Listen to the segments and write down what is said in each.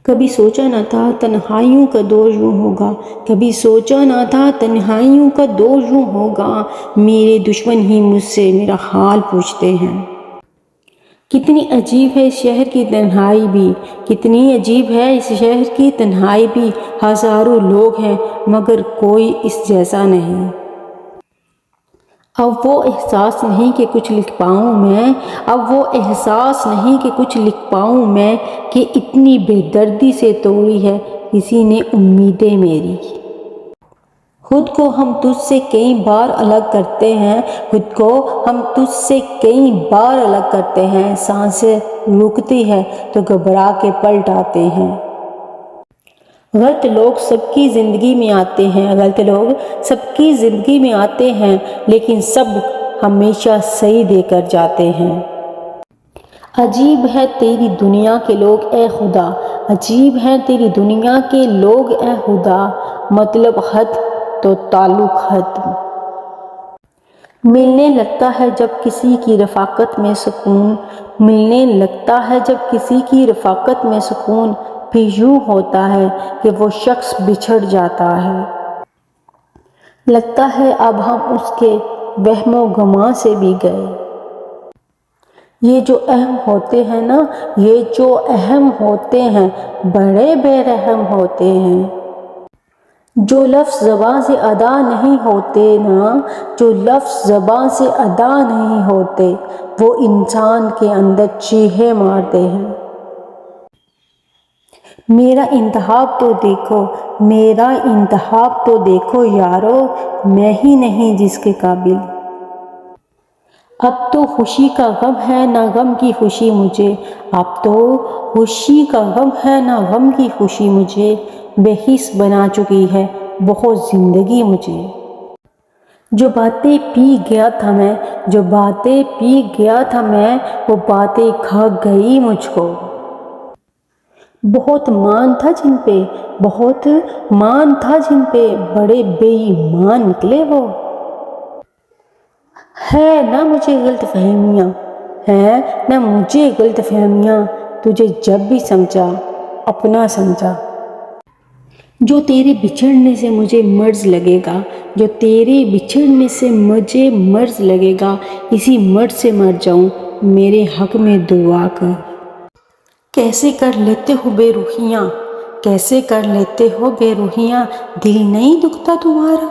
کبھی سوچا نہ تھا تنہائیوں کا دور یوں ہوگا، کبھی سوچا نہ تھا تنہائیوں کا دور یوں ہوگا، میرے دشمن ہی مجھ سے میرا حال پوچھتے ہیں۔ کتنی عجیب ہے اس شہر کی تنہائی بھی، کتنی عجیب ہے اس شہر کی تنہائی بھی، ہزاروں لوگ ہیں مگر کوئی اس جیسا نہیں۔ اب وہ احساس نہیں کہ کچھ لکھ پاؤں میں، اب وہ احساس نہیں کہ کچھ لکھ پاؤں میں، کہ اتنی بے دردی سے توڑی ہے کسی نے امیدیں میری۔ خود کو ہم تجھ سے کئی بار الگ کرتے ہیں، خود کو ہم تجھ سے کئی بار الگ کرتے ہیں، سانسیں رکتی ہے تو گھبرا کے پلٹ آتے ہیں۔ غلط لوگ سب کی زندگی میں آتے ہیں، غلط لوگ سب کی زندگی میں آتے ہیں، لیکن سب ہمیشہ صحیح دے کر جاتے ہیں۔ عجیب ہے تیری دنیا کے لوگ اے خدا، عجیب ہے تیری دنیا کے لوگ اے خدا، مطلب حد تو تعلق ختم۔ ملنے لگتا ہے جب کسی کی رفاقت میں سکون، ملنے لگتا ہے جب کسی کی رفاقت میں سکون، پھر یوں ہوتا ہے کہ وہ شخص بچھڑ جاتا ہے۔ لگتا ہے اب ہم اس کے وہم و گماں سے بھی گئے۔ یہ جو اہم ہوتے ہیں نا، یہ جو اہم ہوتے ہیں، بڑے بے رحم ہوتے ہیں۔ جو لفظ زباں سے ادا نہیں ہوتے نا، جو لفظ زباں سے ادا نہیں ہوتے، وہ انسان کے اندر چیخیں مارتے ہیں۔ میرا انتخاب تو دیکھو، میرا انتخاب تو دیکھو یارو، میں ہی نہیں جس کے قابل۔ اب تو خوشی کا غم ہے نہ غم کی خوشی مجھے، اب تو خوشی کا غم ہے نہ غم کی خوشی مجھے، بے حس بنا چکی ہے بہت زندگی مجھے۔ جو باتیں پی گیا تھا میں، جو باتیں پی گیا تھا میں، وہ باتیں کھا گئی مجھ کو۔ بہت مان تھا جن پہ، بہت مان تھا جن پہ، بڑے بے ایمان نکلے وہ۔ ہے نہ مجھے غلط فہمیاں، ہے نہ مجھے غلط فہمیاں، تجھے جب بھی سمجھا اپنا سمجھا۔ جو تیرے بچھڑنے سے مجھے مرض لگے گا، جو تیرے بچھڑنے سے مجھے مرض لگے گا، اسی مرض سے مر جاؤں، میرے حق میں دعا کر۔ کیسے کر لیتے ہو بے روحیاں، کیسے کر لیتے ہو بے روحیاں، دل نہیں دکھتا تمہارا؟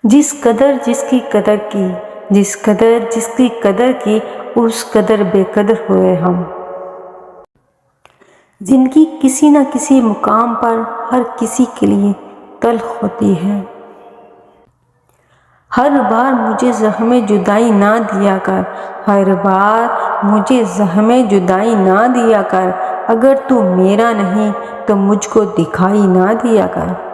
جس قدر جس کی قدر کی، جس قدر جس کی قدر کی، اس قدر بے قدر ہوئے ہم۔ زندگی کسی نہ کسی مقام پر ہر کسی کے لیے تلخ ہوتی ہے۔ ہر بار مجھے زخم جدائی نہ دیا کر، ہر بار مجھے زخم جدائی نہ دیا کر، اگر تو میرا نہیں تو مجھ کو دکھائی نہ دیا کر۔